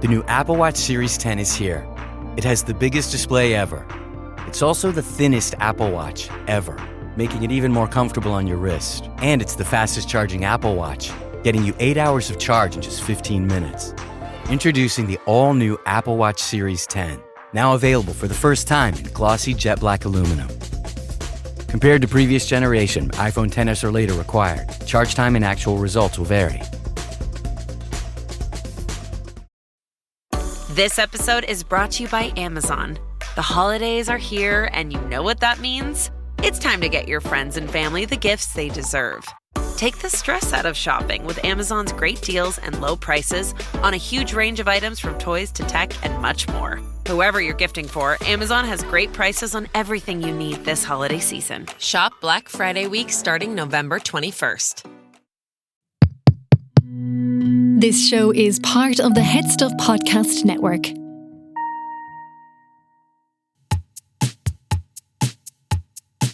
The new Apple Watch Series 10 is here. It has the biggest display ever. It's also the thinnest Apple Watch ever, making it even more comfortable on your wrist. And it's the fastest charging Apple Watch, getting you 8 hours of charge in just 15 minutes. Introducing the all-new Apple Watch Series 10, now available for the first time in glossy jet black aluminum. Compared to previous generation, iPhone XS or later required. Charge time and actual results will vary. This episode is brought to you by Amazon. The holidays are here, and you know what that means. It's time to get your friends and family the gifts they deserve. Take the stress out of shopping with Amazon's great deals and low prices on a huge range of items from toys to tech and much more. Whoever you're gifting for, Amazon has great prices on everything you need this holiday season. Shop Black Friday week starting November 21st. This show is part of the HeadStuff podcast network.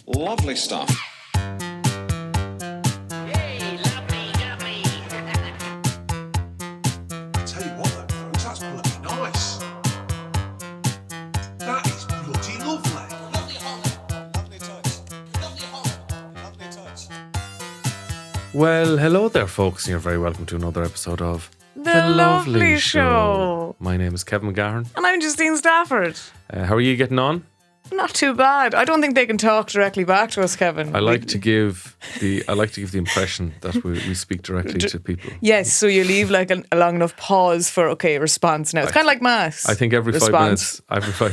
Lovely stuff. Yay, lovely, lovely. Tell you what, though, folks, that's bloody nice. That is bloody lovely. Lovely Holland. Lovely touch. Lovely Holland. Lovely touch. Well, hello there, folks, and you're very welcome to another episode of The Lovely Show. My name is Kevin McGahern. And I'm Justine Stafford. How are you getting on? Not too bad. I don't think they can talk directly back to us, Kevin. I like to give the impression that we speak directly to people. Yes, so you leave like a long enough pause for response now. It's kind of like mass. I think every response. 5 minutes,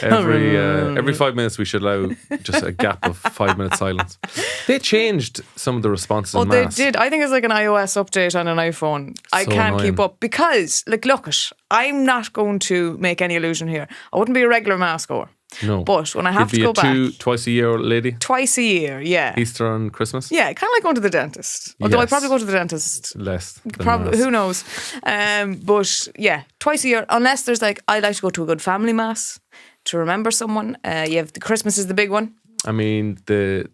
every 5 minutes we should allow just a gap of 5 minute silence. They changed some of the responses. Oh, in they mass. did. I think it's like an iOS update on an iPhone. I So can't annoying. keep up because, look it. I'm not going to make any illusion here. I wouldn't be a regular mass goer. No, But when I have You'd to be go a back twice a year lady. twice a year, yeah. Easter and Christmas. Yeah, kind of like going to the dentist. Although I Yes. probably go to the dentist Less. Than probably, mass. who knows? But yeah, twice a year. Unless there's like, I like to go to a good family mass to remember someone. You have the Christmas is the big one. I mean, the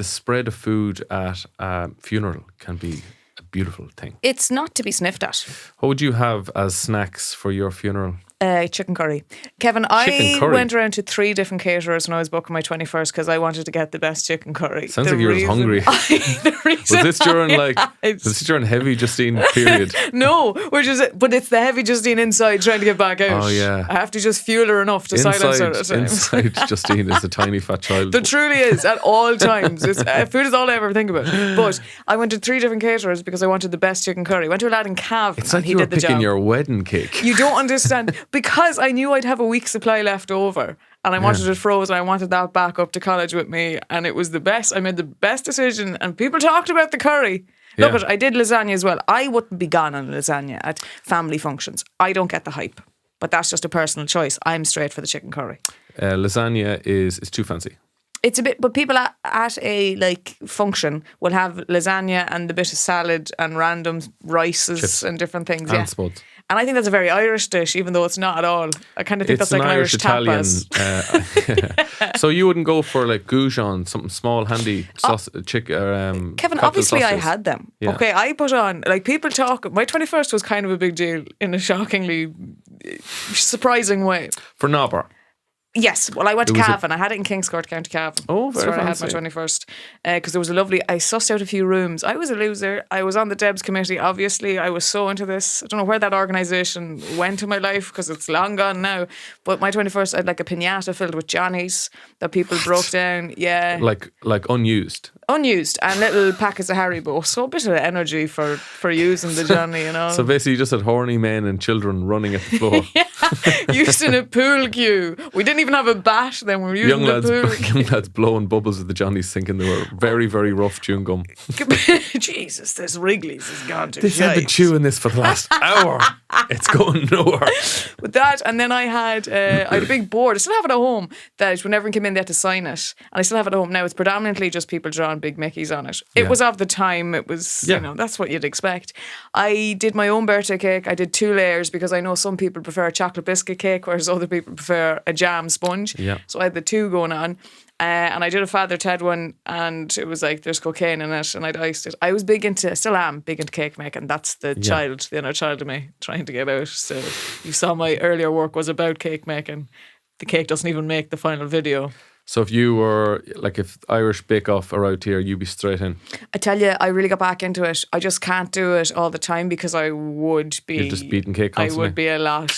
spread of food at a funeral can be a beautiful thing. It's not to be sniffed at. What would you have as snacks for your funeral? Chicken curry. Kevin, I Chicken curry? went around to 3 different caterers when I was booking my 21st because I wanted to get the best chicken curry. Sounds like you were hungry. Was this during heavy Justine period? No, but it's the heavy Justine inside trying to get back out. Oh, yeah. I have to just fuel her enough to silence her at times. Inside Justine is a tiny fat child. There truly is at all times. Food is all I ever think about. But I went to 3 different caterers because I wanted the best chicken curry. I went to a lad in Cavan. It's like and he you were did the picking job. your wedding cake. You don't understand. Because I knew I'd have a week's supply left over and I wanted it frozen. I wanted that back up to college with me and it was the best. I made the best decision and people talked about the curry. Yeah. Look, I did lasagna as well. I wouldn't be gone on lasagna at family functions. I don't get the hype. But that's just a personal choice. I'm straight for the chicken curry. Lasagna is too fancy. It's a bit, but people at a like function will have lasagna and a bit of salad and random rices Chips. and different things. And Yeah. spuds. And I think that's a very Irish dish, even though it's not at all. I kind of think that's like an Irish Italian. tapas. So you wouldn't go for like goujon, something small, handy sausage, chicken. Kevin, cocktail obviously I sausages. had them. Yeah. Okay, I put on, like people talk, my 21st was kind of a big deal in a shockingly surprising way. For Nobber. Yes, well, I went to It was Cavan. I had it in Kingscourt, County Cavan. Oh, That's very where I had my fancy. 21st. Because there was a lovely, I sussed out a few rooms. I was a loser. I was on the Debs committee, obviously. I was so into this. I don't know where that organisation went in my life because it's long gone now. But my 21st, I had like a piñata filled with Johnnies that people broke down. Yeah. Like unused. Unused and little packets of Haribo. So a bit of energy for using the Johnny, you know. So basically you just had horny men and children running at the floor. Used in a pool queue. We didn't even have a bat then. We were using the pool. young lads blowing bubbles with the Johnnies thinking they were very, very rough chewing gum. Jesus, this Wrigley's has gone to I've been shite. chewing this for the last hour. It's going nowhere. With that, and then I had a big board. I still have it at home that when everyone came in, they had to sign it. And I still have it at home. Now it's predominantly just people drawing big Mickeys on it. It Yeah. was of the time. It was, Yeah. you know, that's what you'd expect. I did my own birthday cake. I did 2 layers because I know some people prefer a chocolate biscuit cake, whereas other people prefer a jam sponge. Yeah. So I had the 2 going on. And I did a Father Ted one, and it was like there's cocaine in it, and I'd iced it. I was still am big into cake making. That's the inner child of me trying to get out. So you saw my earlier work was about cake making. The cake doesn't even make the final video. So if you were, like, if Irish Bake Off are out here, you'd be straight in. I tell you, I really got back into it. I just can't do it all the time because I would be... You're just beating cake constantly. I would be a lot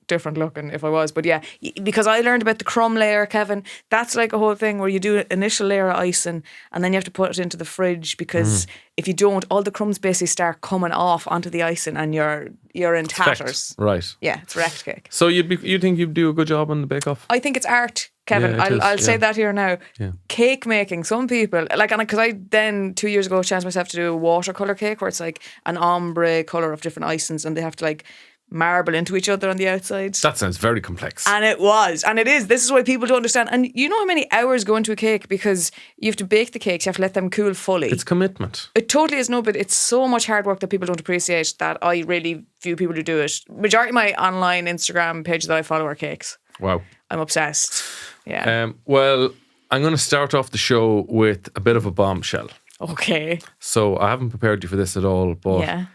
different looking if I was. But yeah, because I learned about the crumb layer, Kevin. That's like a whole thing where you do an initial layer of icing and then you have to put it into the fridge because if you don't, all the crumbs basically start coming off onto the icing and you're in tatters. Right. Yeah, it's wrecked cake. So you think you'd do a good job on the Bake Off? I think it's art, Kevin. Yeah, I'll say that here now. Yeah. Cake making, some people, like, because I then 2 years ago chanced myself to do a watercolour cake where it's like an ombre colour of different icings and they have to like marble into each other on the outside. That sounds very complex. And it was. And it is. This is why people don't understand. And you know how many hours go into a cake because you have to bake the cakes, you have to let them cool fully. It's commitment. It totally is, no, but it's so much hard work that people don't appreciate that I really view people who do it. Majority of my online Instagram pages that I follow are cakes. Wow. I'm obsessed. Yeah. Well, I'm going to start off the show with a bit of a bombshell. Okay. So I haven't prepared you for this at all, but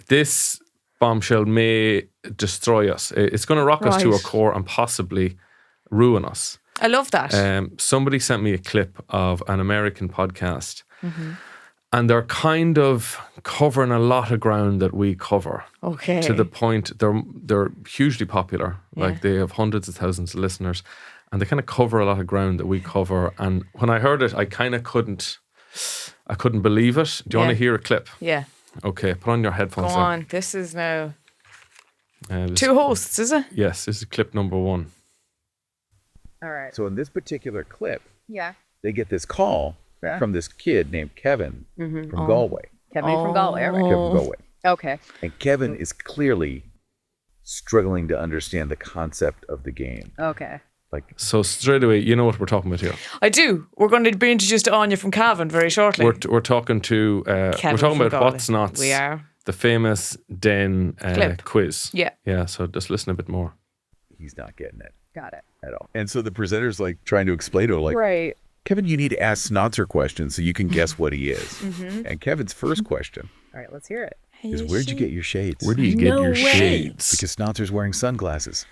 this bombshell may destroy us. It's going to rock us to our core and possibly ruin us. I love that. Somebody sent me a clip of an American podcast and they're kind of covering a lot of ground that we cover. Okay. To the point they're hugely popular. Like they have hundreds of thousands of listeners and they kind of cover a lot of ground that we cover. And when I heard it, I kind of couldn't believe it. Do you want to hear a clip? Yeah. Okay, put on your headphones. Go on. This is now this, 2 hosts, is it? Yes, this is clip number 1. All right. So in this particular clip, Yeah. they get this call from this kid named Kevin from Galway. Kevin from Galway. All right. Kevin from Galway. Okay. And Kevin is clearly struggling to understand the concept of the game. Okay. So straight away, you know what we're talking about here. I do. We're going to be introduced to Anya from Cavan very shortly. We're talking to we're talking about Galway. What's Nots. We are. The famous Den quiz. Yeah. Yeah, so just listen a bit more. He's not getting it Got it. at all. And so the presenter's like trying to explain to him, like, Right. Kevin, you need to ask Snotzer questions so you can guess what he is. And Kevin's first question All right. Let's hear it. is, where'd you get your shades? Where do you get your shades? Because Snotzer's wearing sunglasses.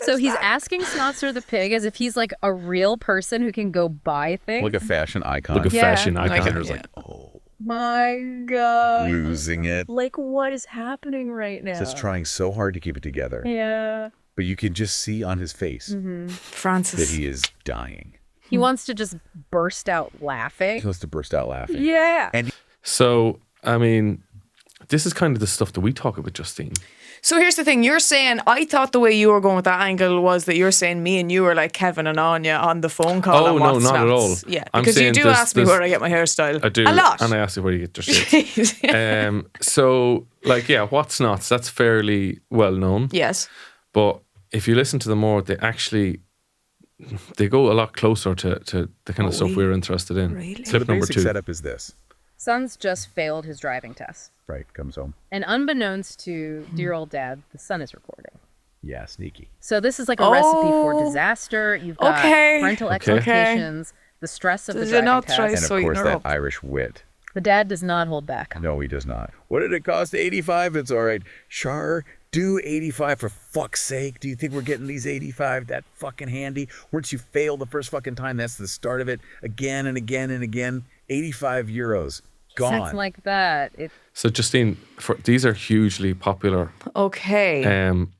So he's asking Snotzer the pig as if he's like a real person who can go buy things. Like a fashion icon. Like a fashion icon. Presenter's like, oh, My God. losing it. Like, what is happening right now? Just trying so hard to keep it together. Yeah. But you can just see on his face that Francis. he is dying. He wants to just burst out laughing. He wants to burst out laughing. Yeah. And So, I mean, this is kind of the stuff that we talk about, Justine. So here's the thing. You're saying, I thought the way you were going with that angle was that you're saying me and you were like Kevin and Anya on the phone call. Oh, on no, What's not at all. Nots. Yeah, I'm because you saying do ask me where I get my hairstyle. I do. A lot. And I ask you where you get your shades. So, like, yeah, What's Nots, that's fairly well known. Yes. But if you listen to them more, they go a lot closer to the kind of stuff we're interested in. Really? so the Clip number basic 2. setup is this. Son's just failed his driving test. Right, comes home. And unbeknownst to dear old dad, the son is recording. Yeah, sneaky. So this is like a recipe for disaster. You've got parental expectations, the stress of the driving test. And of course, that Irish wit. The dad does not hold back. No, he does not. What did it cost? 85? It's all right. Char, do 85 for fuck's sake. Do you think we're getting these 85 that fucking handy? Once you fail the first fucking time, that's the start of it. Again and again and again. 85 euros. Gone. Something like that. So, Justine, these are hugely popular. Okay. And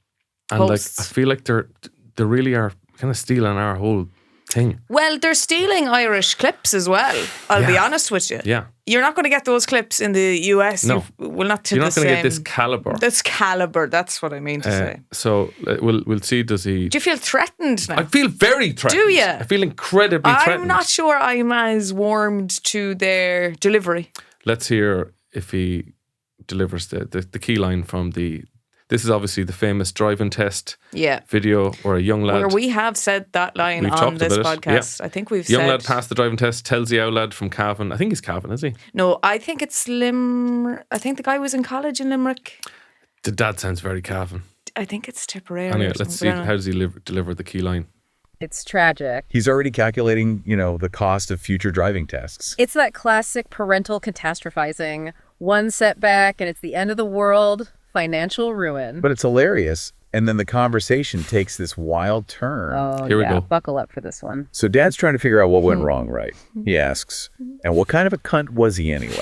Hosts. like, I feel like they really are kind of stealing our whole thing. Well, they're stealing Irish clips as well. I'll be honest with you. Yeah. You're not going to get those clips in the US. No. Well, not to You're the not going to get this same- caliber. This caliber, that's what I mean to say. So we'll see. Does he? Do you feel threatened now? I feel very threatened. Do you? I feel incredibly threatened. I'm not sure I'm as warmed to their delivery. Let's hear if he delivers the key line from the. This is obviously the famous driving test video where a young lad. Where we have said that line We've on talked this about it. podcast. Yeah. I think we've young said. lad passed the driving test, tells the old lad from Cavan. I think he's Cavan, is he? No, I think it's Limerick. I think the guy was in college in Limerick. The dad sounds very Cavan. I think it's Tipperary. Anyway, or let's see. something. How does he deliver the key line? It's tragic. He's already calculating, the cost of future driving tests. It's that classic parental catastrophizing. One setback and it's the end of the world, financial ruin. But it's hilarious. And then the conversation takes this wild turn. Oh, Here we go. Buckle up for this one. So Dad's trying to figure out what went wrong, right? He asks, and what kind of a cunt was he anyway?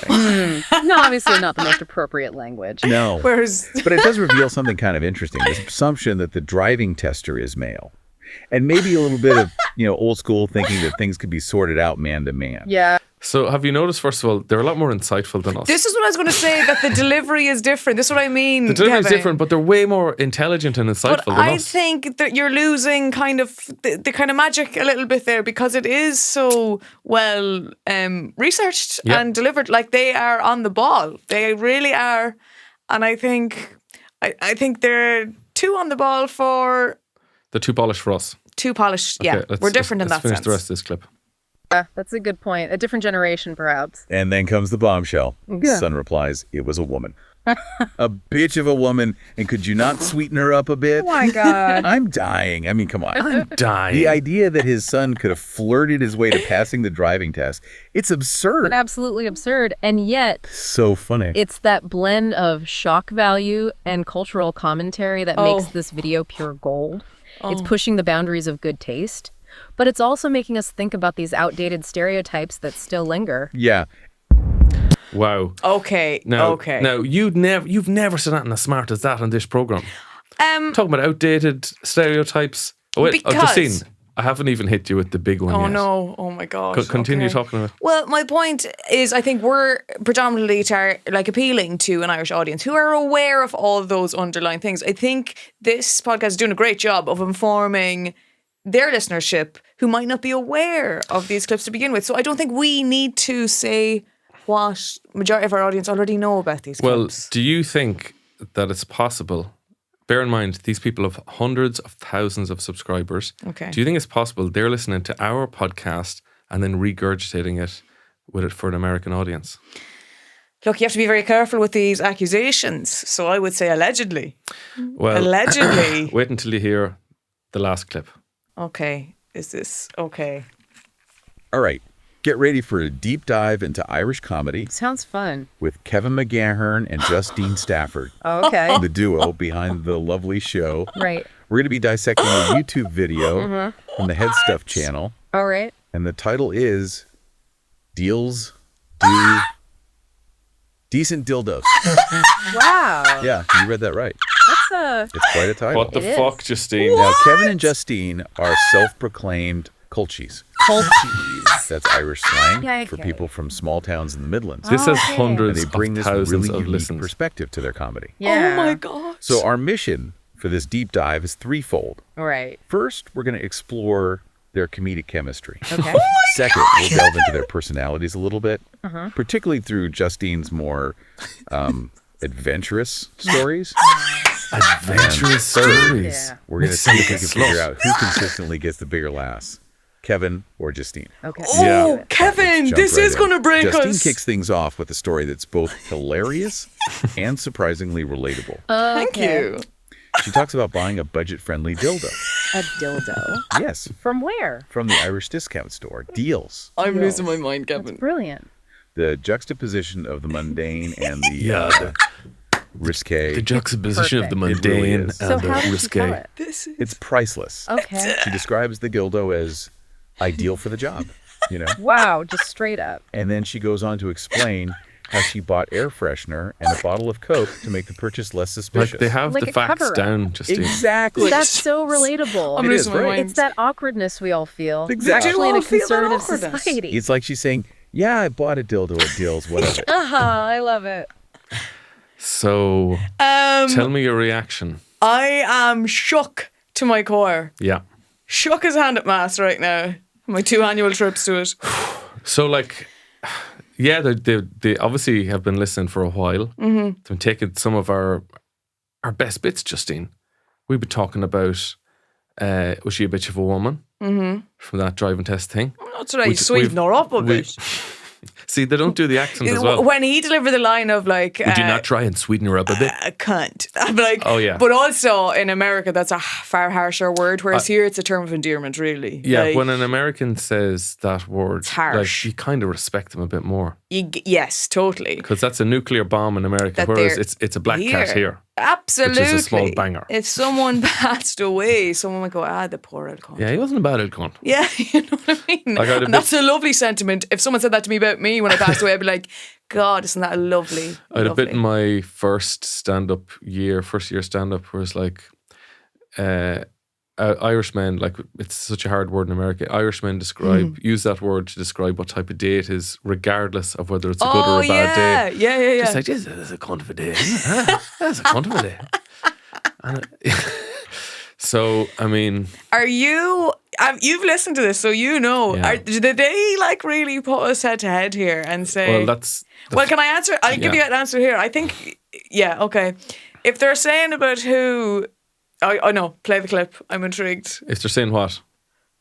No, obviously not the most appropriate language. No. But it does reveal something kind of interesting. This assumption that the driving tester is male. And maybe a little bit of, old school thinking that things could be sorted out man to man. Yeah. So have you noticed, first of all, they're a lot more insightful than us. This is what I was going to say, that the delivery is different. This is what I mean. The delivery is Kevin. different, but they're way more intelligent and insightful than I us. think that you're losing kind of the kind of magic a little bit there, because it is so well researched and delivered. Like, they are on the ball. They really are. And I think they're too on the ball for... They're too polished for us. Too polished, Okay, We're different in that sense. Let's finish the rest of this clip. That's a good point. A different generation, perhaps. And then comes the bombshell. Yeah. Son replies, it was a woman. A bitch of a woman. And could you not sweeten her up a bit? Oh my God. I'm dying. I mean, come on. I'm dying. The idea that his son could have flirted his way to passing the driving test, it's absurd. Absolutely absurd. And yet, So funny. it's that blend of shock value and cultural commentary that makes this video pure gold. It's pushing the boundaries of good taste, but it's also making us think about these outdated stereotypes that still linger. Yeah. Wow. Okay. Now, you've never said anything as smart as that on this program. Talking about outdated stereotypes. Oh, wait, Justine, I haven't even hit you with the big one yet. Oh no! Oh my gosh! Continue talking about it. Well, my point is, I think we're predominantly appealing to an Irish audience who are aware of all of those underlying things. I think this podcast is doing a great job of informing their listenership who might not be aware of these clips to begin with. So I don't think we need to say what majority of our audience already know about these clips. Well, do you think that it's possible? Bear in mind, these people have hundreds of thousands of subscribers. Okay. Do you think it's possible they're listening to our podcast and then regurgitating it with it for an American audience? Look, you have to be very careful with these accusations. So I would say allegedly. Well, allegedly. Wait until you hear the last clip. Okay. Is this okay? All right. Get ready for a deep dive into Irish comedy Sounds fun. with Kevin McGahern and Justine Stafford, Oh, okay. the duo behind the lovely show. Right. We're going to be dissecting a YouTube video from the HeadStuff channel, All right. and the title is Deals Do Decent Dildos. Wow. Yeah, you read that right. That's It's quite a title. What the It fuck, is. Justine? Now, Kevin and Justine are self-proclaimed culchies. Culchies. That's Irish slang Yeah, for okay. people from small towns in the Midlands. This has Okay. And hundreds they bring of this thousands really of unique listens. perspective to their comedy. Yeah. Oh my gosh. So our mission for this deep dive is threefold. All right. First, we're going to explore their comedic chemistry. Okay. Second, we'll delve into their personalities a little bit, particularly through Justine's more adventurous stories. Adventurous And third, stories. Yeah. we're going to see if we can Slut. figure out who consistently gets the bigger laughs, Kevin or Justine. Okay. Oh, Yeah. Kevin, Jump this right is in. going to break Justine us. kicks things off with a story that's both hilarious and surprisingly relatable. Thank you. She talks about buying a budget-friendly dildo. A dildo. Yes, From where? from the Irish discount store. Deals. I'm losing my mind, That's Kevin. brilliant. The juxtaposition of the mundane and the risque. The juxtaposition of the Perfect. It really mundane is. and So the how did she risque. tell it? This is... It's priceless. Okay. She describes the dildo as ideal for the job, Wow. Just straight up. And then she goes on to explain how she bought air freshener and a bottle of Coke to make the purchase less suspicious. Like they have Like the a facts cover-up. down, Justine. Exactly. That's so relatable. I'm It is, losing my right? mind. It's that awkwardness we all feel. Exactly. Especially in We a all feel that conservative awkwardness. society. It's like she's saying, yeah, I bought a dildo at Deals, whatever. I love it. So, tell me your reaction. I am shook to my core. Yeah. Shook as hand at mass right now. My 2 annual trips to it. So, yeah, they obviously have been listening for a while. Mm-hmm. They've been taking some of our best bits, Justine. We've been talking about, was she a bitch of a woman? Mm-hmm. From that driving test thing. That's right, sweeten her up a bit. See, they don't do the accent as well. When he delivered the line of like, Would you not try and sweeten her up a bit? a cunt. I'm like, Oh, yeah. But also in America, that's a far harsher word, whereas here it's a term of endearment, really. Yeah, Like, when an American says that word, harsh. like, you kind of respect them a bit more. yes, totally. Because that's a nuclear bomb in America, That whereas they're it's a black cat here. Absolutely. Which is a small banger. If someone passed away, someone would go, the poor old cunt. Yeah, he wasn't a bad old cunt. Yeah, you know what I mean? Like, I'd a And that's a lovely sentiment. If someone said that to me about me when I passed away, I'd be like, God, isn't that lovely? I had a bit lovely. in my first year stand-up, where it's like, Irishmen, like, it's such a hard word in America. Irishmen use that word to describe what type of day it is, regardless of whether it's a good or a bad day. Yeah. Just like, Jesus, that's a cunt of a day. Isn't it? That's a cunt of a day. And so, I mean, Are you? You've listened to this, so you know. Yeah. Did they like really put us head to head here and say? well, that's Well, can I answer? I'll give you an answer here. I think, okay. If they're saying about who, I know. Play the clip. I'm intrigued. if they're saying what?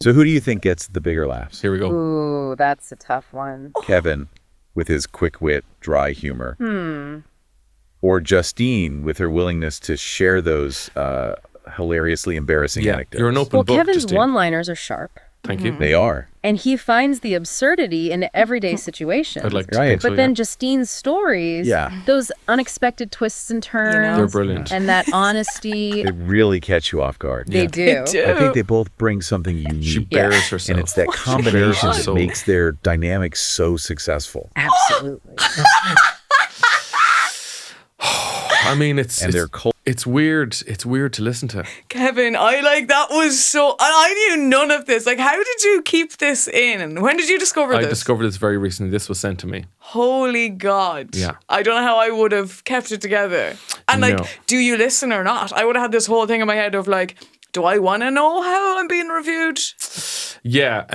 So who do you think gets the bigger laughs? Here we go. Ooh, that's a tough one. Kevin with his quick wit, dry humor. Or Justine with her willingness to share those hilariously embarrassing anecdotes. You're an open Well, book, Kevin's Justine. one-liners are sharp, Thank you. They are. and he finds the absurdity in everyday situations. I'd like to Right. think so, But then yeah. Justine's stories, those unexpected twists and turns, They're brilliant. and that honesty, They really catch you off guard. they do. I think they both bring something unique. She bears herself. And it's that She bears combination her that soul. makes their dynamic so successful. Absolutely. I mean, And they're cold. it's weird. It's weird to listen to. Kevin, that was so. I knew none of this. Like, how did you keep this in? When did you discover I this? discovered this very recently. This was sent to me. Holy God. Yeah. I don't know how I would have kept it together. And like, No. do you listen or not? I would have had this whole thing in my head of like, do I want to know how I'm being reviewed? Yeah.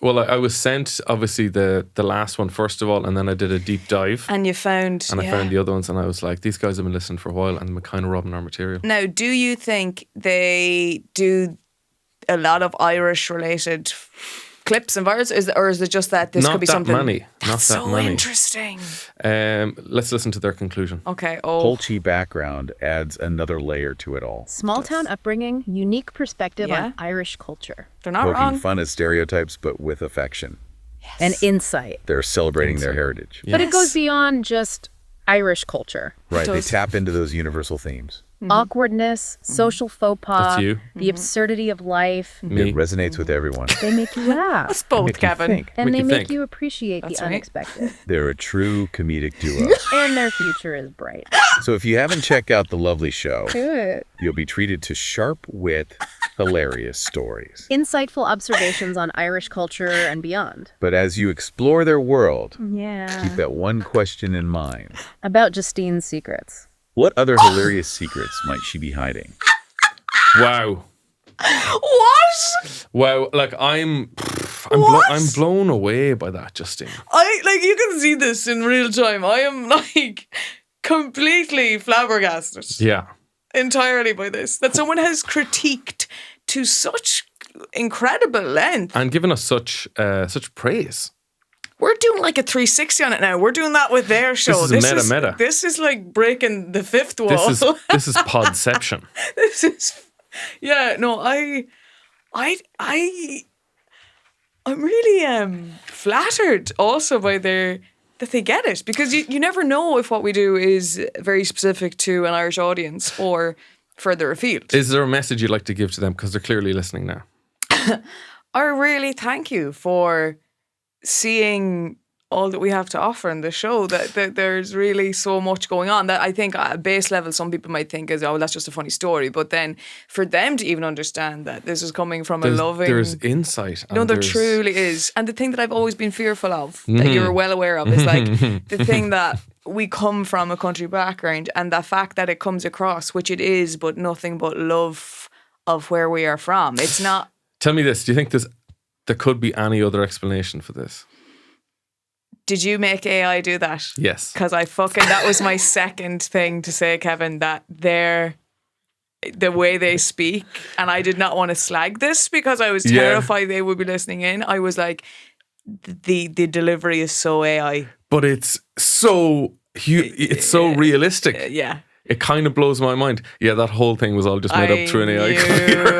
Well, I was sent obviously the last one first of all, and then I did a deep dive, And you found. and I found the other ones, and I was like, these guys have been listening for a while, and they're kind of robbing our material. Now, do you think they do a lot of Irish related clips and viruses, or is it just that this Not could be that something? many. That's Not that so many. interesting. Let's listen to their conclusion. Okay. Polchy background adds another layer to it all. Small town upbringing, unique perspective Yeah. on Irish culture, They're not Poking wrong. fun at stereotypes, but with affection. and insight. They're celebrating their heritage. But it goes beyond just Irish culture. Right. They does. tap into those universal themes. Awkwardness, social faux pas, That's you. the absurdity of life. Me. It resonates with everyone. They make you laugh. It's both, Make you Kevin. think. And Make they you make think. you appreciate That's the right. unexpected. They're a true comedic duo. And their future is bright. So if you haven't checked out The Lovely Show, Do it. you'll be treated to sharp wit, hilarious stories. Insightful observations on Irish culture and beyond. But as you explore their world, Yeah. keep that one question in mind. About Justine's secrets. What other hilarious secrets might she be hiding? Wow. What? Wow. Like I'm blown away by that, Justine. You can see this in real time. I am like completely flabbergasted Yeah. entirely by this. That someone has critiqued to such incredible length. And given us such praise. We're doing like a 360 on it now. We're doing that with their show. This is meta. This is like breaking the fifth wall. This is podception. This is, yeah. No, I'm really flattered also by that they get it, because you never know if what we do is very specific to an Irish audience or further afield. Is there a message you'd like to give to them, because they're clearly listening now? I really thank you for seeing all that we have to offer in the show, that there's really so much going on that I think at a base level some people might think is, oh, that's just a funny story, but then for them to even understand that this is coming from a loving... There's insight. No, and there there's- truly is. And the thing that I've always been fearful of, that you're well aware of, is like the thing that we come from a country background, and the fact that it comes across, which it is, but nothing but love of where we are from. It's not... Tell me this. Do you think there could be any other explanation for this? Did you make AI do that? Yes. Because that was my second thing to say, Kevin, that the way they speak, and I did not want to slag this because I was terrified they would be listening in. I was like, the delivery is so AI. But it's so realistic. Yeah. It kind of blows my mind. Yeah, that whole thing was all just made up through an AI computer.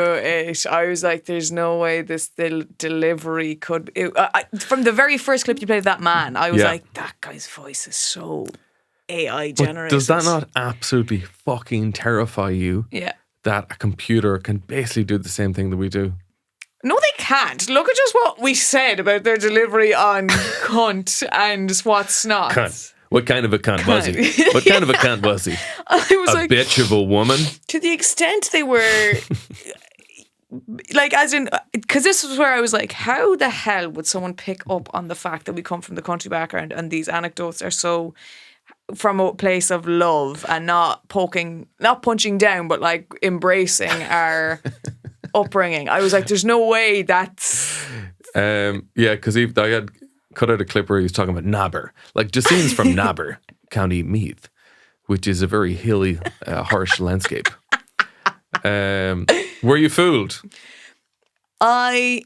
I was like, there's no way this delivery could... from the very first clip you played of that man, I was like, that guy's voice is so AI generated. But does that not absolutely fucking terrify you? Yeah. That a computer can basically do the same thing that we do? No, they can't. Look at just what we said about their delivery on cunt and what's not. Cunt. What kind of a cunt was he? What kind of a cunt was he? I was a bitch of a woman? To the extent they were... like, as in... Because this was where I was like, how the hell would someone pick up on the fact that we come from the country background and these anecdotes are so... from a place of love and not punching down, but like embracing our upbringing. I was like, there's no way that's... Yeah, because I had cut out a clip where he was talking about Nabber. Like, Justine's from Nabber, County Meath, which is a very hilly, harsh landscape. Were you fooled? I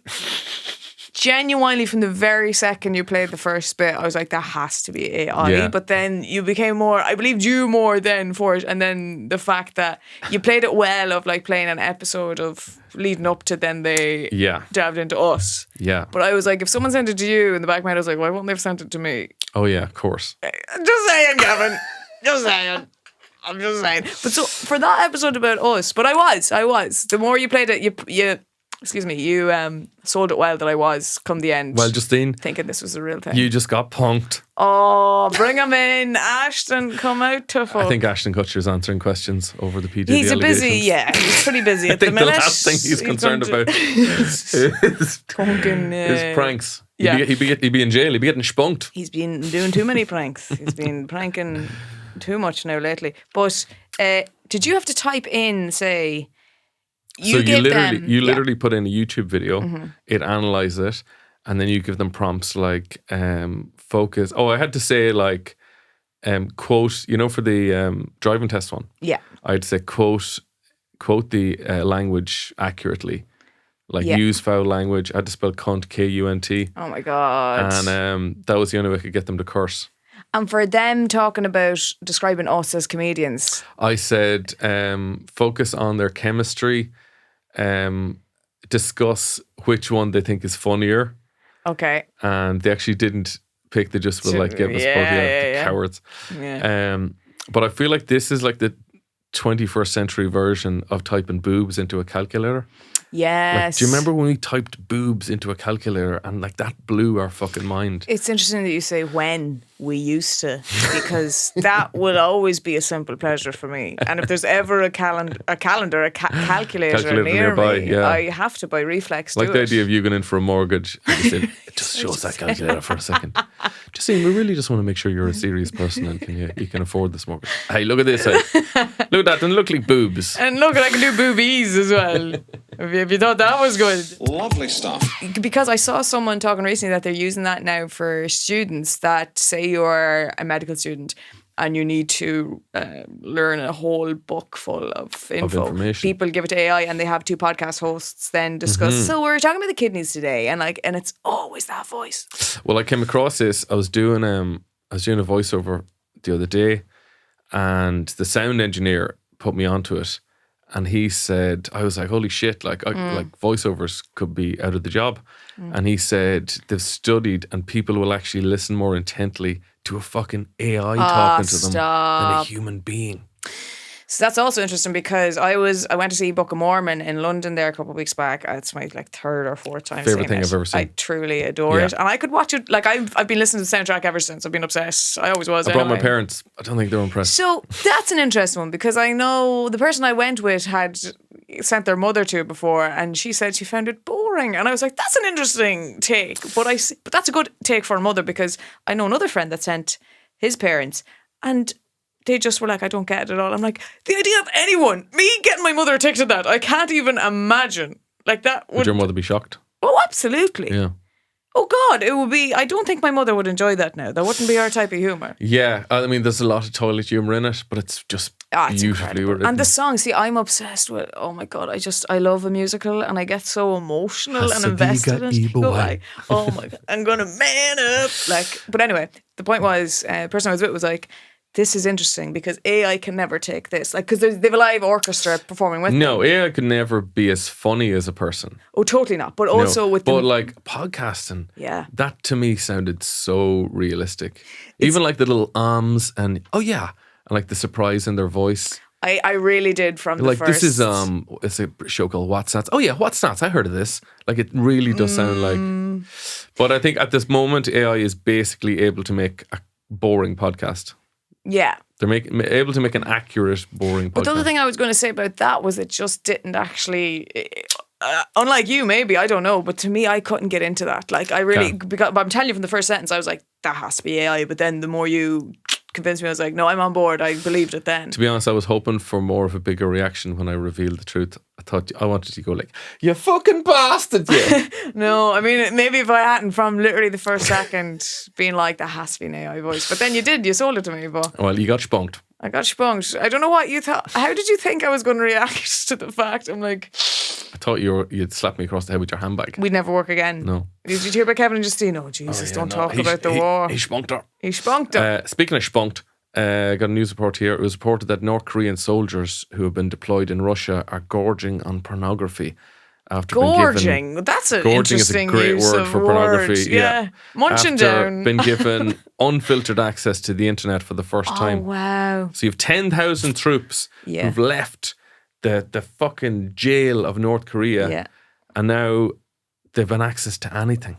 genuinely, from the very second you played the first bit, I was like, that has to be AI. Yeah. But then you became more, I believed you more then for it. And then the fact that you played it well of like playing an episode of leading up to then they dived into us. Yeah. But I was like, if someone sent it to you in the back of my head, I was like, why won't they have sent it to me? Oh yeah, of course. Just saying, Gavin. Just saying. I'm just saying. But so for that episode about us, but I was. The more you played it, you sold it well that I was, come the end. Well, Justine, thinking this was a real thing. You just got punked. Oh, bring him in. Ashton, come out to fuck. I think Ashton Kutcher's answering questions over the PD He's allegations. he's pretty busy at the minute. I think the last thing he's concerned about is his pranks. Yeah. He'd be in jail. He'd be getting spunked. He's been doing too many pranks. He's been pranking too much now lately. But did you have to type in, say... You literally put in a YouTube video, it analyzes it, and then you give them prompts like focus. Oh, I had to say like quote, for the driving test one. Yeah. I had to say quote the language accurately. Like use foul language. I had to spell cunt, K-U-N-T. Oh my God. And that was the only way I could get them to curse. And for them talking about describing us as comedians, I said focus on their chemistry, discuss which one they think is funnier. Okay. And they actually didn't pick, they just were like, cowards. Yeah. But I feel like this is like the 21st century version of typing boobs into a calculator. Yes. Like, do you remember when we typed boobs into a calculator and like that blew our fucking mind? It's interesting that you say when we used to, because that will always be a simple pleasure for me. And if there's ever a calculator near me, I have to by reflex like do the it. idea of you going in for a mortgage and you say, it just shows that calculator for a second. Justine, we really just want to make sure you're a serious person and you can afford this mortgage. Hey, look at this. Look at that. Doesn't look like boobs. And look, I can do boobies as well. If you thought that was good. Lovely stuff. Because I saw someone talking recently that they're using that now for students that say you're a medical student and you need to learn a whole book full of info. People give it to AI and they have two podcast hosts then discuss. So we're talking about the kidneys today, and it's always that voice. Well, I came across this. I was doing a voiceover the other day, and the sound engineer put me onto it. And he said, I was like, holy shit, like voiceovers could be out of the job. And he said they've studied and people will actually listen more intently to a fucking AI talking to them than a human being. So that's also interesting because I went to see Book of Mormon in London there a couple of weeks back. It's my third or fourth time favorite seeing thing I've ever seen. I truly adore it, and I could watch it. Like I've been listening to the soundtrack ever since. I've been obsessed. I always was. I brought my parents. I don't think they were impressed. So that's an interesting one because I know the person I went with had sent their mother to it before, and she said she found it boring, and I was like, that's an interesting take. But that's a good take for a mother because I know another friend that sent his parents and they just were like, I don't get it at all. I'm like, the idea of me getting my mother addicted to that, I can't even imagine. Like that would... Would your mother be shocked? Oh, absolutely. Yeah. Oh God, it would be. I don't think my mother would enjoy that now. That wouldn't be her type of humor. Yeah, I mean, there's a lot of toilet humor in it, but it's just It's beautifully incredible. written. And the song, see, I'm obsessed with. Oh my God, I love a musical, and I get so emotional and invested in it. Oh my God, I'm gonna man up. But anyway, the point was, the person I was with was like, this is interesting because AI can never take this. Because they have a live orchestra performing with them. No, AI could never be as funny as a person. Oh, totally not. But also with But podcasting, that to me sounded so realistic. Even like the little and like the surprise in their voice. I really did from the first. This is it's a show called What's Nuts. Oh yeah, What's Nuts? I heard of this. Like it really does sound like. But I think at this moment AI is basically able to make a boring podcast. Yeah. They're able to make an accurate, boring podcast. But the other thing I was going to say about that was it just didn't actually... unlike you, maybe, I don't know. But to me, I couldn't get into that. Like, I really... But I'm telling you from the first sentence, I was like, that has to be AI. But then the more you convinced me, I was like, no, I'm on board. I believed it then. To be honest, I was hoping for more of a bigger reaction when I revealed the truth. I wanted to go like, you fucking bastard, you. No, I mean, maybe if I hadn't from literally the first second being like, that has to be an AI voice. But then you sold it to me, but... Well, you got spunked. I got spunked. I don't know what you thought. How did you think I was going to react to the fact? I'm like... I thought you'd slap me across the head with your handbag. We'd never work again. No. Did you hear about Kevin and Justine? Oh, Jesus, don't talk about the war. He spunked her. He spunked her. Speaking of spunked, got a news report here. It was reported that North Korean soldiers who have been deployed in Russia are gorging on pornography after gorging. That's an interesting is a great use word of for pornography. Yeah. Munching after down. Been given unfiltered access to the internet for the first time. Oh, wow. So you have 10,000 troops who've left the fucking jail of North Korea. Yeah. And now they've been access to anything.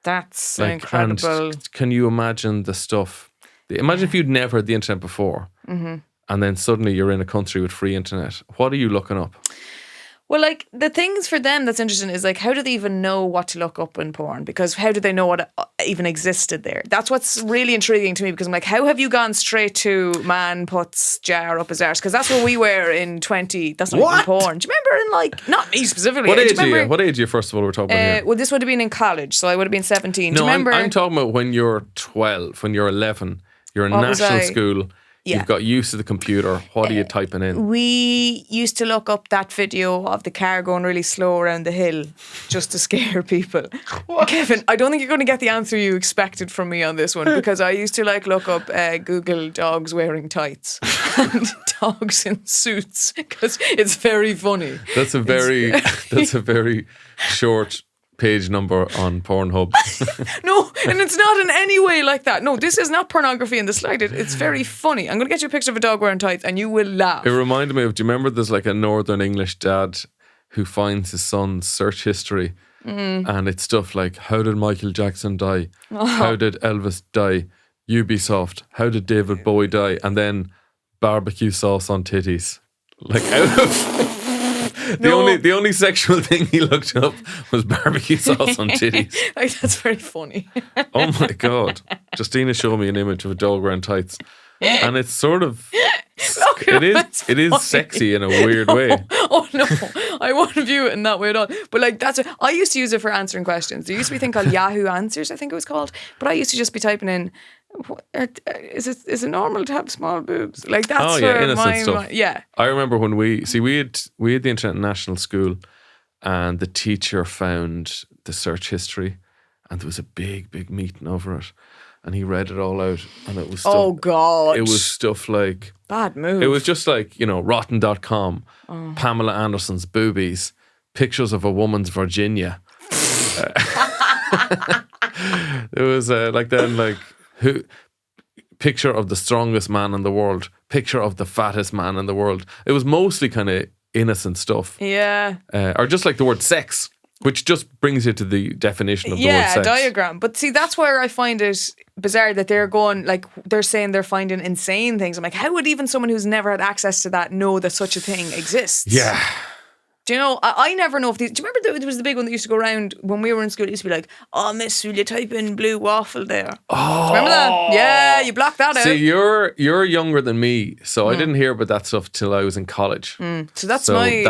That's incredible. And can you imagine the stuff? Imagine if you'd never had the internet before, and then suddenly you're in a country with free internet. What are you looking up? Well, like, the things for them that's interesting is, like, how do they even know what to look up in porn? Because how do they know what even existed there? That's what's really intriguing to me, because I'm like, how have you gone straight to man puts jar up his arse? Because that's what we were in 20... That's not even porn. Do you remember in, like... Not me specifically. What age are you, first of all, we're talking about here? Well, this would have been in college, so I would have been 17. No, do you remember? I'm talking about when you're 12, when you're 11, you're in national school... Yeah. You've got used to the computer. What are you typing in? We used to look up that video of the car going really slow around the hill just to scare people. Kevin, I don't think you're going to get the answer you expected from me on this one, because I used to look up Google dogs wearing tights and dogs in suits, because it's very funny. That's a very short page number on Pornhub. No, and it's not in any way like that. No, this is not pornography in the slightest. It's very funny. I'm going to get you a picture of a dog wearing tights and you will laugh. It reminded me of, do you remember there's like a Northern English dad who finds his son's search history and it's stuff like, how did Michael Jackson die? How did Elvis die? Ubisoft. How did David Bowie die? And then barbecue sauce on titties. Like out of... The only sexual thing he looked up was barbecue sauce on titties. That's very funny. Oh my God. Justine showed me an image of a dog wearing tights. And it's sort of... It is sexy in a weird way. Oh no, I won't view it in that way at all. But like I used to use it for answering questions. There used to be a thing called Yahoo Answers, I think it was called. But I used to just be typing in, is it normal to have small boobs? Like that's innocent stuff. Yeah. I remember when we had the internet in national school, and the teacher found the search history, and there was a big meeting over it. And he read it all out, and it was stuff, oh God, it was stuff like bad move. It was just like, rotten.com, Pamela Anderson's boobies, pictures of a woman's Virginia. It was picture of the strongest man in the world, picture of the fattest man in the world. It was mostly kind of innocent stuff. Yeah. Or just like the word sex, which just brings you to the definition of the word sex. Yeah, diagram. But see, that's where I find it bizarre that they're going, like, they're saying they're finding insane things. I'm like, how would even someone who's never had access to that know that such a thing exists? Yeah. Do you know, I never know if these... Do you remember there was the big one that used to go around when we were in school? It used to be like, oh, miss, will you type in blue waffle there? Oh. Do you remember that? Yeah, you blocked that out. See, you're younger than me, so I didn't hear about that stuff till I was in college. So that's my...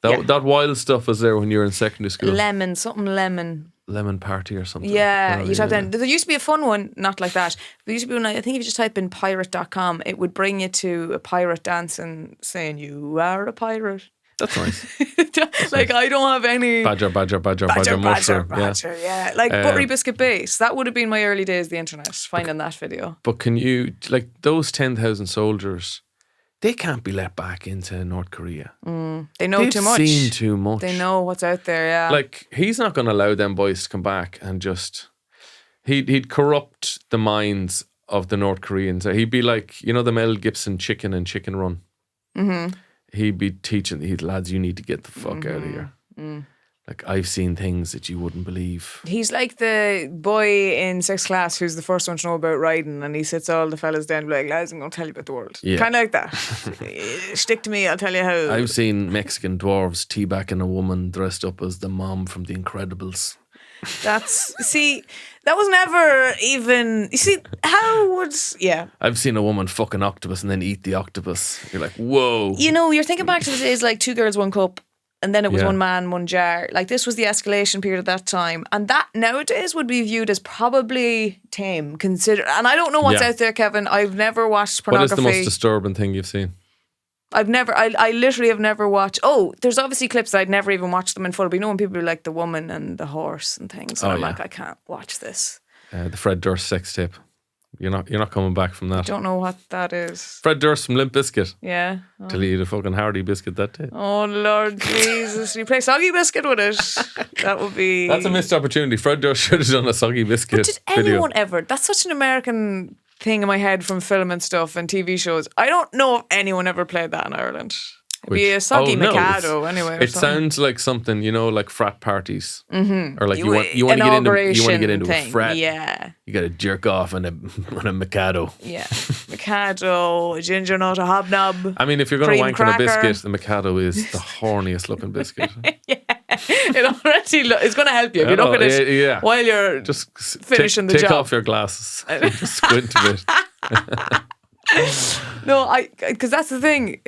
That wild stuff was there when you were in secondary school. Lemon, something lemon. lemon party or something. Yeah, Oh, you type in. There used to be a fun one, not like that. There used to be one, I think if you just type in pirate.com, it would bring you to a pirate dancing saying, "You are a pirate." That's nice. Like, I don't have any... Badger, mushroom. Yeah. Like, buttery biscuit base. That would have been my early days of the internet, finding that video. But can you, like, those 10,000 soldiers, they can't be let back into North Korea. They know too much. They've seen too much. They know what's out there, yeah. Like, he's not going to allow them boys to come back and just... He'd corrupt the minds of the North Koreans. He'd be like, you know, the Mel Gibson Chicken and Chicken Run? Mm-hmm. He'd be teaching these lads, you need to get the fuck out of here. Like, I've seen things that you wouldn't believe. He's like the boy in 6th class who's the first one to know about riding, and he sits all the fellas down and be like, lads, I'm going to tell you about the world. Yeah. Kind of like that. Stick to me, I'll tell you how. I've seen Mexican dwarves teabagging a woman dressed up as the mom from The Incredibles. That was never even, you see, how would, yeah. I've seen a woman fuck an octopus and then eat the octopus. You're like, whoa. You know, you're thinking back to the days like 2 girls, 1 cup, and then it was Yeah. 1 man, 1 jar. Like, this was the escalation period at that time. And that nowadays would be viewed as probably tame, and I don't know what's Yeah. out there, Kevin. I've never watched What is pornography. the most disturbing thing you've seen? I literally have never watched. Oh, there's obviously clips that I'd never even watched them in full. But you know when people are like the woman and the horse and things, and I'm like, I can't watch this. The Fred Durst sex tape. You're not coming back from that. I don't know what that is. Fred Durst from Limp Bizkit. Yeah. Till he eat a fucking Hardy biscuit that day. Oh Lord Jesus! You play soggy biscuit with it. That would be. That's a missed opportunity. Fred Durst should have done a soggy biscuit But did video. anyone ever? That's such an American thing in my head from film and stuff and TV shows. I don't know if anyone ever played that in Ireland. It'd be a soggy Mikado anyway. It sounds like something, you know, like frat parties, or like you want to get into a frat. Yeah, you got to jerk off on a Mikado. Yeah, Mikado, a ginger nut, a hobnob. I mean, if you're going to cream wank on a cracker. biscuit, the Mikado is the horniest looking biscuit. It already it's going to help you if you look at it while you're just finishing the take job. off your glasses, just squint a bit. No, because that's the thing.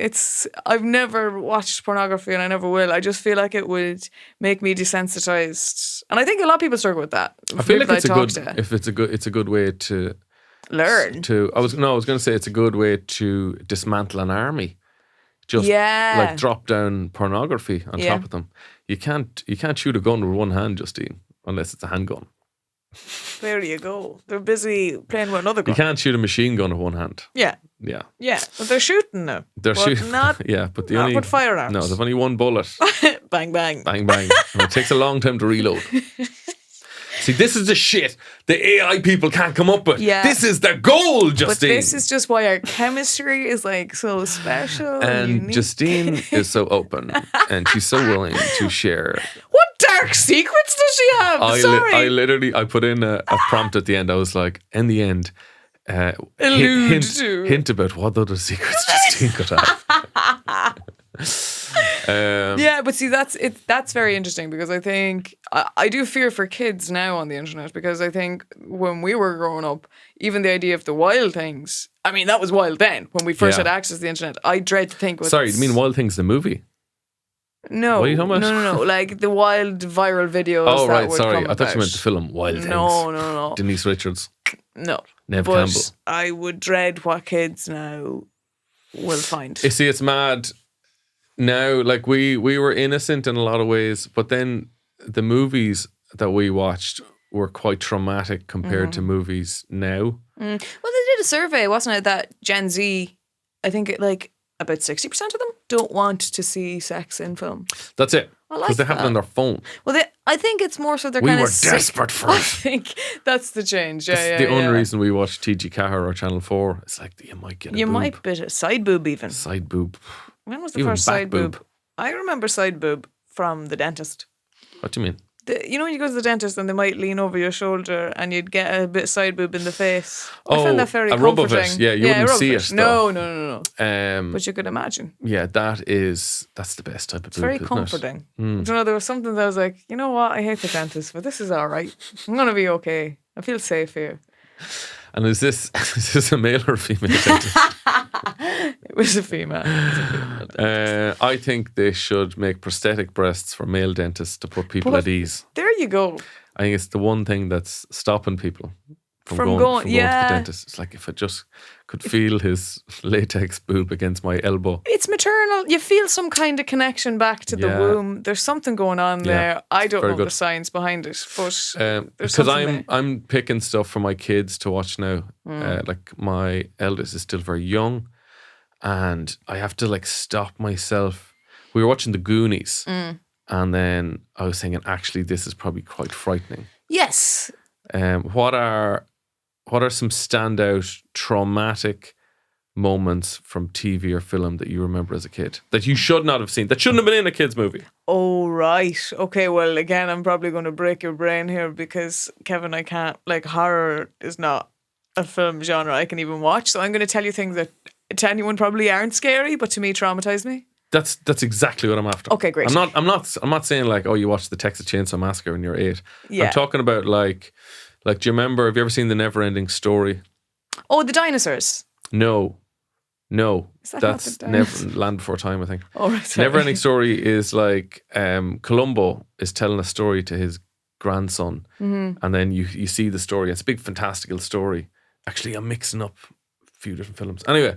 I've never watched pornography and I never will. I just feel like it would make me desensitized, and I think a lot of people struggle with that. I feel like it's a good way to learn. I was going to say it's a good way to dismantle an army. Just like drop down pornography on top of them. You can't shoot a gun with one hand, Justine, unless it's a handgun. There you go. They're busy playing with another gun. You can't shoot a machine gun with one hand. Yeah. Yeah. Yeah. But they're shooting now. They're shooting. Not, yeah, but not with firearms. No, they've only one bullet. Bang, bang. Bang, bang. And it takes a long time to reload. See, this is the shit the AI people can't come up with. Yeah. This is their goal, Justine. But this is just why our chemistry is like so special. And unique. Justine is so open and she's so willing to share. What dark secrets does she have? I put in a prompt at the end. I was like, in the end, hint about what other secrets Justine could have. Yeah, but see, that's very interesting because I think I do fear for kids now on the internet because I think when we were growing up, even the idea of the wild things, I mean, that was wild then when we first had access to the internet. I dread to think. Sorry, you mean Wild Things the movie? No, what are you talking about? No. Like the wild viral videos. Oh that right, would sorry. come I thought you about. meant the film Wild Things. No. Denise Richards. No. Neve but Campbell. I would dread what kids now will find. You see, it's mad. Now, like we were innocent in a lot of ways, but then the movies that we watched were quite traumatic compared to movies now. Well, they did a survey, wasn't it, that Gen Z, I think like about 60% of them don't want to see sex in film. That's it. Because Because they have it on their phone. Well, I think it's more so they're We kind of were desperate for I it. think that's the change. Yeah, It's the only reason we watch TG Cahir or Channel 4. It's like, you might get a You boob. might bit a side boob even. Side boob. When was the Even first back side boob? I remember side boob from the dentist. What do you mean? You know when you go to the dentist and they might lean over your shoulder and you'd get a bit side boob in the face. I found that very a comforting. rub of it. Yeah, you wouldn't rub see of it. No. But But you could imagine. yeah, that's the best type of It's boob. very isn't it? comforting. Do you know, there was something that I was like, you know what? I hate the dentist, but this is all right. I'm going to be okay. I feel safe here. And is this a male or female dentist? It was a female. I think they should make prosthetic breasts for male dentists to put people at ease. There you go. I think it's the one thing that's stopping people from going to the dentist. It's like if I just could feel his latex boob against my elbow. It's maternal. You feel some kind of connection back to the womb. There's something going on there. I don't know the science behind it, but because I'm picking stuff for my kids to watch now. Like my eldest is still very young, and I have to like stop myself. We were watching The Goonies, and then I was thinking, actually, this is probably quite frightening. Yes. What are some standout traumatic moments from TV or film that you remember as a kid that you should not have seen, that shouldn't have been in a kid's movie? Oh, right. Okay, well, again, I'm probably going to break your brain here because, Kevin, I can't, like, horror is not a film genre I can even watch. So I'm going to tell you things that to anyone probably aren't scary, but to me traumatise me. That's exactly what I'm after. Okay, great. I'm not saying like, oh, you watched the Texas Chainsaw Massacre when you're 8. Yeah. I'm talking about like, do you remember, have you ever seen The Never-Ending Story? Oh, the dinosaurs. No. That's Never Land Before Time, I think. Oh, right. Sorry. Never-Ending Story is like Columbo is telling a story to his grandson, and then you see the story. It's a big fantastical story. Actually, I'm mixing up a few different films. Anyway,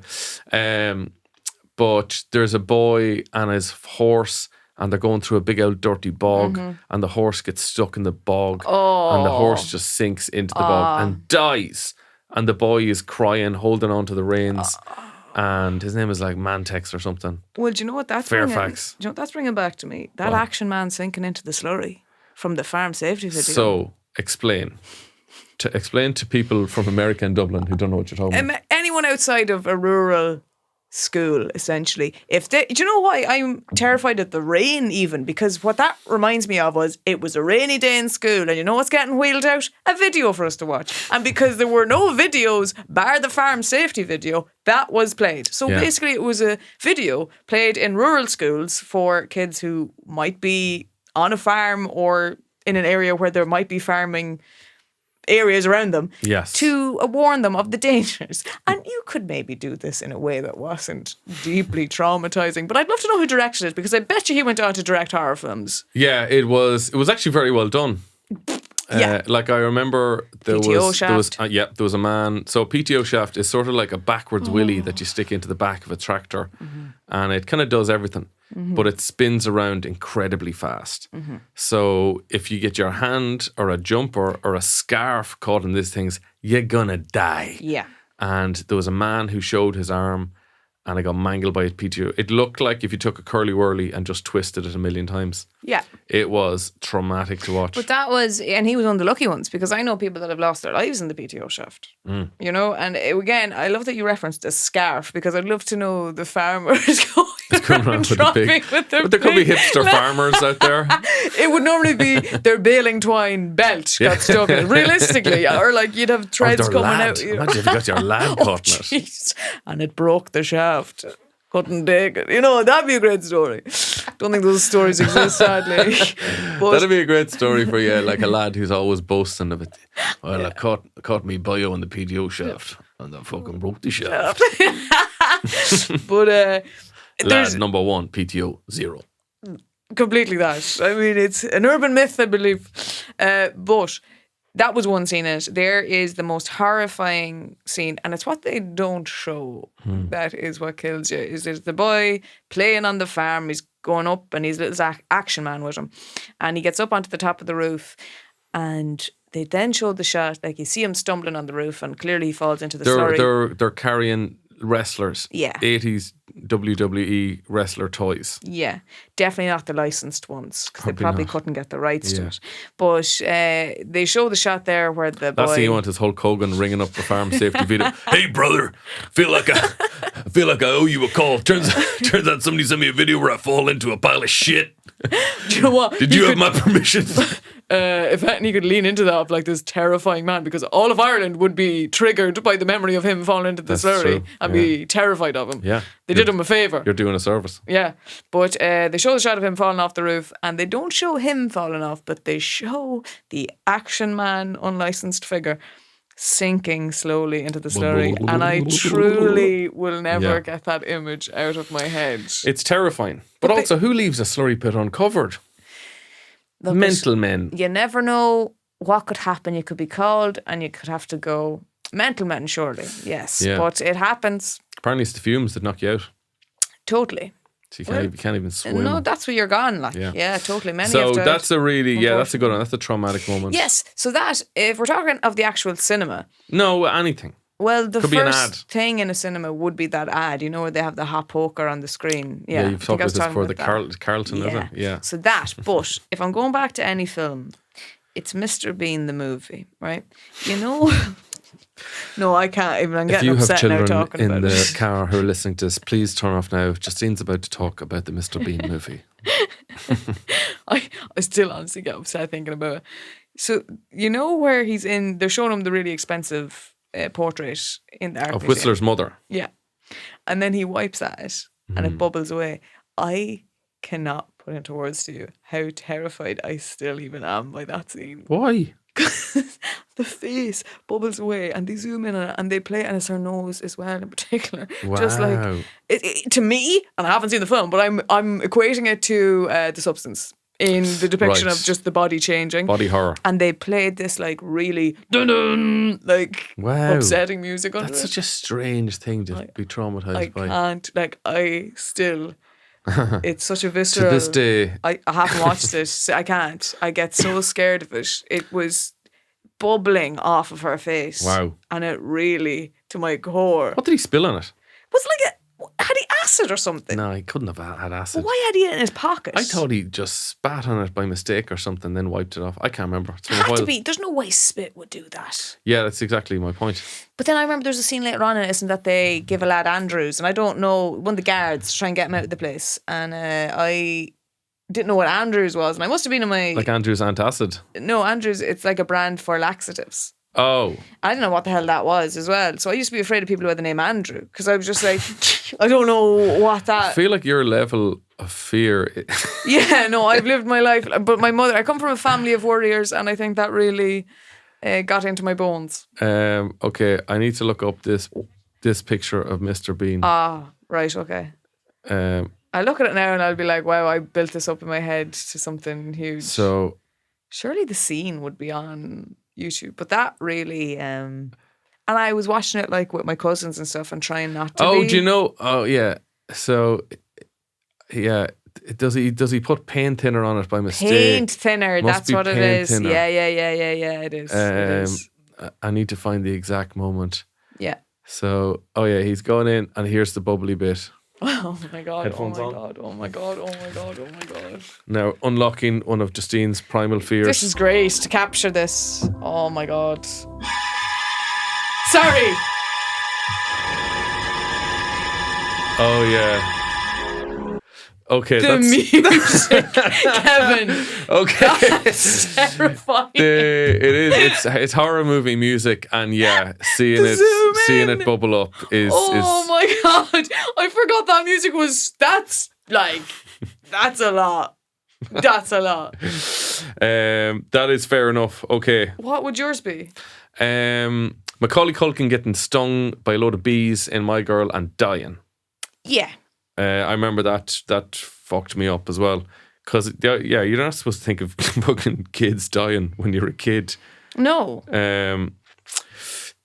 but there's a boy and his horse, and they're going through a big old dirty bog, and the horse gets stuck in the bog, and the horse just sinks into the bog and dies. And the boy is crying, holding on to the reins, and his name is like Mantex or something. Well, do you know what that's Fairfax. Do you know what that's bringing back to me? That action man sinking into the slurry from the farm safety video. So, explain to people from America and Dublin who don't know what you're talking about. Anyone outside of a rural school, essentially. Do you know why I'm terrified of the rain even? Because what that reminds me of was it was a rainy day in school, and you know what's getting wheeled out? A video for us to watch. And because there were no videos, bar the farm safety video, that was played. So basically it was a video played in rural schools for kids who might be on a farm or in an area where there might be farming areas around them, to warn them of the dangers. And you could maybe do this in a way that wasn't deeply traumatizing, but I'd love to know who directed it, because I bet you he went on to direct horror films. Yeah, it was actually very well done. Like I remember there was a man. So a PTO shaft is sort of like a backwards willy that you stick into the back of a tractor, and it kind of does everything. But it spins around incredibly fast. So if you get your hand or a jumper or a scarf caught in these things, you're gonna die. Yeah. And there was a man who showed his arm, and I got mangled by a PTO. It looked like if you took a curly whirly and just twisted it a million times. Yeah. It was traumatic to watch. But that was, and he was one of the lucky ones, because I know people that have lost their lives in the PTO shaft. You know, and again, I love that you referenced a scarf, because I'd love to know the farmers going around with but there could be hipster farmers out there. It would normally be their baling twine belt got stuck in it, realistically. Or like you'd have threads coming out. Imagine if you got your lad caught in it. And it broke the shaft. Couldn't take it. You know, that'd be a great story. Don't think those stories exist, sadly. But that'd be a great story for you, like a lad who's always boasting of it. Well, I caught me bio in the PTO shaft, and I fucking broke the shaft. But lad number 1, PTO 0. Completely that. I mean, it's an urban myth, I believe. But that was one scene in it. There is the most horrifying scene, and it's what they don't show that is what kills you. Is there's the boy playing on the farm, he's going up, and he's a little action man with him, and he gets up onto the top of the roof, and they then show the shot, like you see him stumbling on the roof, and clearly he falls into the slurry. They're carrying wrestlers. Yeah. 80s WWE wrestler toys. Yeah. Definitely not the licensed ones, because they probably couldn't get the rights to it. But they show the shot there where the boy... Last thing you want is Hulk Hogan ringing up the farm safety video. Hey brother, feel like I owe you a call. Turns out somebody sent me a video where I fall into a pile of shit. Do you know what? Did you have my permission? If anything, you could lean into that of like this terrifying man, because all of Ireland would be triggered by the memory of him falling into the slurry and be terrified of him. Yeah. They did him a favour. You're doing a service. Yeah. But they show the shot of him falling off the roof, and they don't show him falling off, but they show the action man unlicensed figure sinking slowly into the slurry, and I truly will never get that image out of my head. It's terrifying. But also, who leaves a slurry pit uncovered? Mental men. You never know what could happen. You could be called and you could have to go. Mental men, surely, yes. Yeah. But it happens. Apparently it's the fumes that knock you out. Totally. So you can't even swim. No, that's where you're gone. Like, yeah totally. Many so have died, that's a really, that's a good one. That's a traumatic moment. Yes. So that, if we're talking of the actual cinema. No, anything. Well, the Could be an ad. first thing in a cinema would be that ad, you know, where they have the hot poker on the screen. Yeah, you've talked about this before, the Carlton, is it? Yeah. So that, but if I'm going back to any film, it's Mr. Bean the movie, right? You know, no, I can't even. I'm getting upset now talking about it. If you have children in the car who are listening to this, please turn off now. Justine's about to talk about the Mr. Bean movie. I still honestly get upset thinking about it. So, you know where he's in, they're showing him the really expensive portrait in the art of museum. Whistler's mother. Yeah. And then he wipes at it and it bubbles away. I cannot put into words to you how terrified I still even am by that scene. Why? The face bubbles away and they zoom in on it and they play it, and it's her nose as well in particular. Wow. Just like to me, and I haven't seen the film, but I'm equating it to The Substance in the depiction of just the body changing, body horror, and they played this like really dun-dun, like upsetting music under That's it. such a strange thing to be traumatized by. I can't, like, I still. It's such a visceral. To this day, I haven't watched it. I can't. I get so scared of it. It was bubbling off of her face. Wow. And it really, to my core. What did he spill on it? Was like had he acid or something? No, he couldn't have had acid. Well, why had he it in his pocket? I thought he just spat on it by mistake or something, then wiped it off. I can't remember. It's been It a had while. to be. There's no way spit would do that. Yeah, that's exactly my point. But then I remember there's a scene later on in it, isn't that they give a lad Andrews, and I don't know, one of the guards to try and get him out of the place, and I didn't know what Andrews was, and I must have been in my... Like Andrew's antacid? No, Andrews, it's like a brand for laxatives. Oh. I didn't know what the hell that was as well. So I used to be afraid of people who had the name Andrew, because I was just like, I don't know what that... I feel like your level of fear... Yeah, no, I've lived my life, but my mother, I come from a family of warriors, and I think that really got into my bones. Okay, I need to look up this picture of Mr. Bean. Ah, right, okay. I look at it now and I'll be like, wow, I built this up in my head to something huge. So... Surely the scene would be on YouTube, but that really... and I was watching it like with my cousins and stuff and trying not to be... do you know... Oh, yeah. So, yeah... Does he put paint thinner on it by mistake? Paint thinner, Must that's what it is. Thinner. Yeah, it is. It is. I need to find the exact moment. Yeah. So, he's going in and here's the bubbly bit. Oh my God, Headphones oh my on. God, oh my God, oh my God, oh my God. Now, unlocking one of Justine's primal fears. This is great to capture this. Oh my God. Sorry. Oh, yeah. Okay, The that's... music, Kevin. Okay. That's terrifying. It's horror movie music, and seeing it bubble up is... my God. I forgot that music was... That's a lot. That's a lot. That is fair enough. Okay. What would yours be? Macaulay Culkin getting stung by a load of bees in My Girl and dying. Yeah. I remember that fucked me up as well. Because, you're not supposed to think of fucking kids dying when you're a kid. No.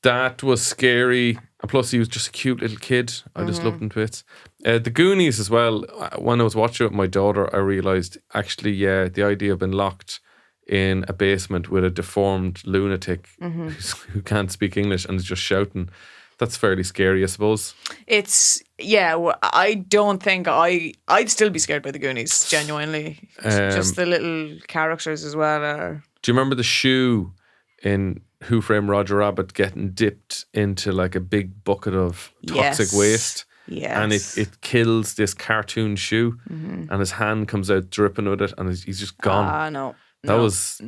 That was scary. And plus, he was just a cute little kid. I just loved him to bits. The Goonies as well. When I was watching it with my daughter, I realised, actually, the idea of being locked in a basement with a deformed lunatic who can't speak English and is just shouting, that's fairly scary, I suppose. It's, I don't think I'd still be scared by the Goonies, genuinely. Just the little characters as well are... Do you remember the shoe in Who Framed Roger Rabbit getting dipped into like a big bucket of toxic waste? Yes. And it kills this cartoon shoe and his hand comes out dripping with it and he's just gone. Ah, no. That was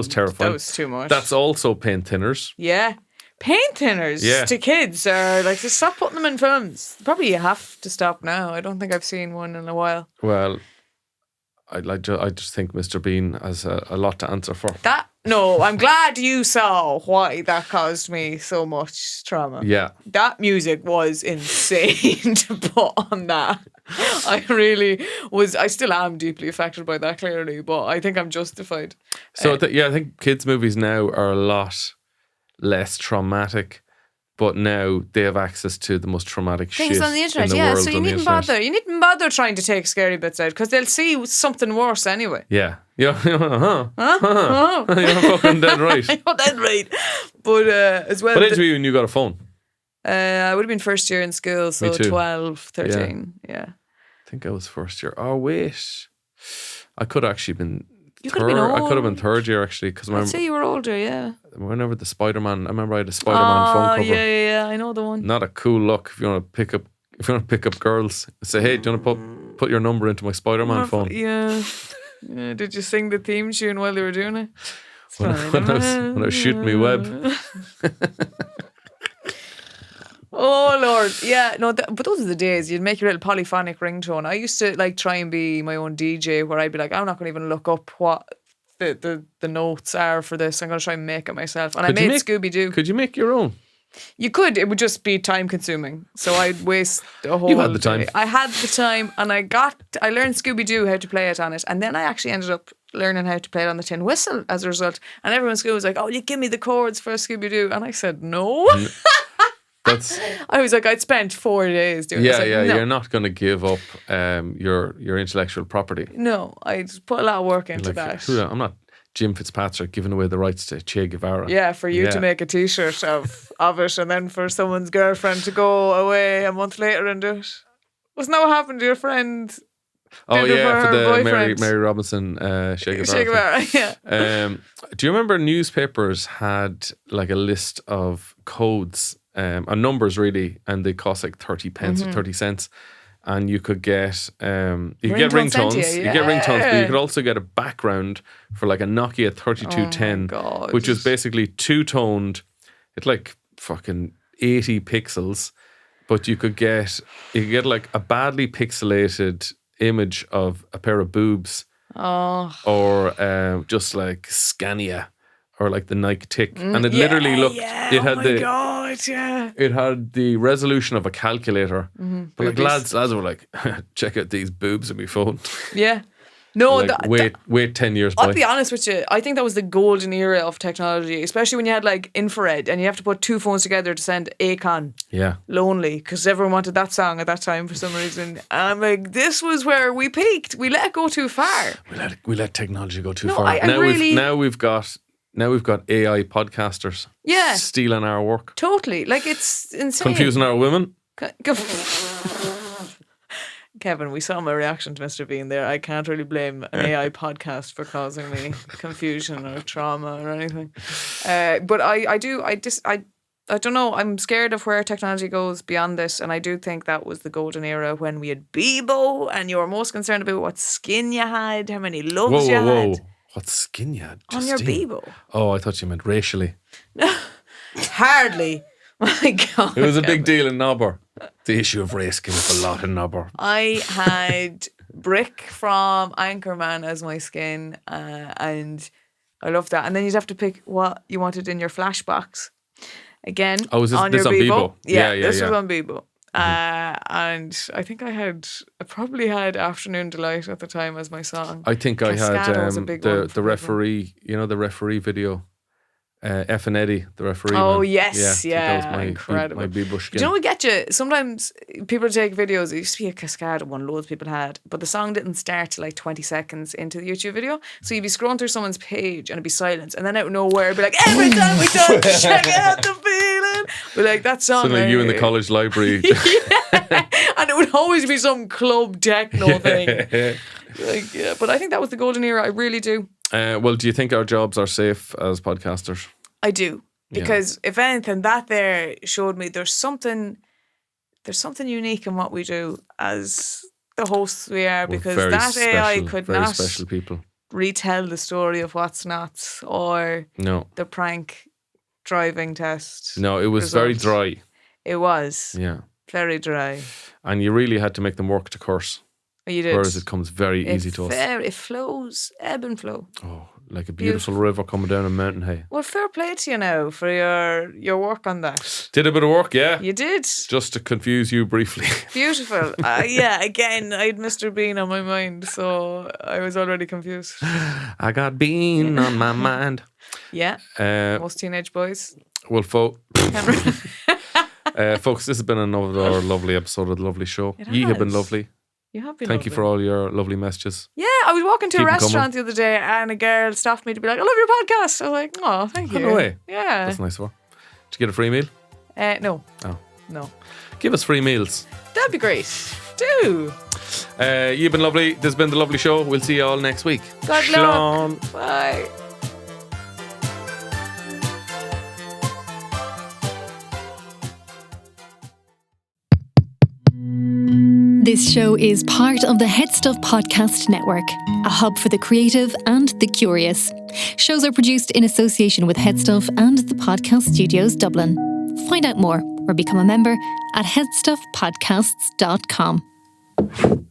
terrifying. That was too much. That's also paint thinners. Yeah. Paint thinners to kids are like, just stop putting them in films. Probably you have to stop now. I don't think I've seen one in a while. Well, I just think Mr. Bean has a lot to answer for. That No, I'm glad you saw why that caused me so much trauma. Yeah. That music was insane to put on that. I really was. I still am deeply affected by that, clearly, but I think I'm justified. So, I think kids' movies now are a lot less traumatic, but now they have access to the most traumatic Things shit on the internet, in the yeah. world So you on the needn't internet. bother. You needn't bother trying to take scary bits out because they'll see something worse anyway. Yeah. You're fucking dead right. You're dead right. But as well. What age were you when you got a phone? I would have been first year in school, so Me too. 12, 13. Yeah. I think I was first year. Oh, wait. I could have actually been You could have been I could have been old. third year, actually, because I'd say you were older, yeah. whenever the Spider-Man, I remember I had a Spider-Man phone cover. Yeah, I know the one. Not a cool look if you want to pick up girls. Say, hey, do you want to put your number into my Spider-Man phone? Yeah. Did you sing the theme tune while they were doing it? When I was shooting me web. Oh Lord, yeah, no, but those are the days you'd make your little polyphonic ringtone. I used to like try and be my own DJ, where I'd be like, I'm not going to even look up what the notes are for this. I'm going to try and make it myself. And I made Scooby Doo. Could you make your own? You could. It would just be time consuming. So I'd waste a whole. You had the time. Day. I had the time, and I learned Scooby Doo how to play it on it, and then I actually ended up learning how to play it on the tin whistle as a result. And everyone in school was like, "Oh, you give me the chords for Scooby Doo," and I said no. I was like, I'd spent 4 days doing it. Yeah, Like, yeah. no. You're not going to give up your intellectual property. No, I'd put a lot of work into that. I'm not Jim Fitzpatrick giving away the rights to Che Guevara. Yeah, for you to make a T-shirt of it, and then for someone's girlfriend to go away a month later and do it. Wasn't that what happened to your friend? Oh yeah, for the boyfriend? Mary Robinson Che Guevara. Che Guevara, yeah. Do you remember newspapers had like a list of codes and numbers really, and they cost like 30 pence or 30 cents, and you could get get ringtones. You get ringtones, but you could also get a background for like a Nokia 3210, which is basically two-toned. It's like fucking 80 pixels, but you could get like a badly pixelated image of a pair of boobs, or just like Scania, or like the Nike Tick, and it literally looked. It had it had the resolution of a calculator. But like lads were like, check out these boobs on my phone. Yeah. No, like, wait 10 years. I'll be honest with you. I think that was the golden era of technology, especially when you had like infrared and you have to put two phones together to send Akon. Yeah. Lonely, because everyone wanted that song at that time for some reason. And I'm like, this was where we peaked. We let it go too far. We let technology go too No, far. I We've got AI podcasters. Yeah. Stealing our work. Totally. Like, it's insane. Confusing our women. Kevin, we saw my reaction to Mr. Bean there. I can't really blame an AI podcast for causing me confusion or trauma or anything. But I don't know. I'm scared of where technology goes beyond this, and I do think that was the golden era when we had Bebo, and you were most concerned about what skin you had, how many loves you had. What skin you had? On your Bebo. Oh, I thought you meant racially. Hardly. My God. It was a big deal in Nobber. The issue of race came up a lot in Nobber. I had Brick from Anchorman as my skin, and I loved that. And then you'd have to pick what you wanted in your flashbox. Again, was this on your on Bebo. Bebo? Yeah, this was on Bebo. And I think I probably had Afternoon Delight at the time as my song. I think Cascada I had was a big one for the referee, the referee video. F and Eddie, the referee. Oh, man. yes, that was my incredible. My Bebo skin. Do you know what get you? Sometimes people take videos. It used to be a Cascada one, loads of people had, but the song didn't start till like 20 seconds into the YouTube video. So you'd be scrolling through someone's page and it'd be silence, and then out of nowhere it'd be like, every time we touch, check out the feeling. We're like, that song. Suddenly you in the college library. And it would always be some club techno thing. Like, yeah, but I think that was the golden era. I really do. Well, do you think our jobs are safe as podcasters? I do, because if anything, that there showed me there's something unique in what we do as the hosts we are, because that AI could very not special people retell the story of What's Not or the prank driving test. No, it was very dry. It was. Yeah. Very dry. And you really had to make them work to curse. You did. Whereas it comes very easy to us. It flows, ebb and flow. Oh, like a beautiful river coming down a mountain. Hey, Well, fair play to you now for your work on that. did a bit of work, yeah. You did. Just to confuse you briefly. Beautiful. Yeah, again, I had Mr. Bean on my mind, so I was already confused. I got Bean on my mind. Yeah. Most teenage boys. Well, folks, this has been another lovely episode of The Lovely Show. It Ye have been has. lovely. You have been Thank you lovely. for all your lovely messages. Yeah, I was walking to Keep a 'em restaurant coming. the other day and a girl stopped me to be like, I love your podcast. I was like, oh, thank you. No way. Yeah. That's nice of her. Did you get a free meal? No. Oh. No. Give us free meals. That'd be great. Do. You've been lovely. This has been The Lovely Show. We'll see you all next week. Good Shalom. luck. Bye. This show is part of the HeadStuff Podcast Network, a hub for the creative and the curious. Shows are produced in association with HeadStuff and the Podcast Studios Dublin. Find out more or become a member at headstuffpodcasts.com.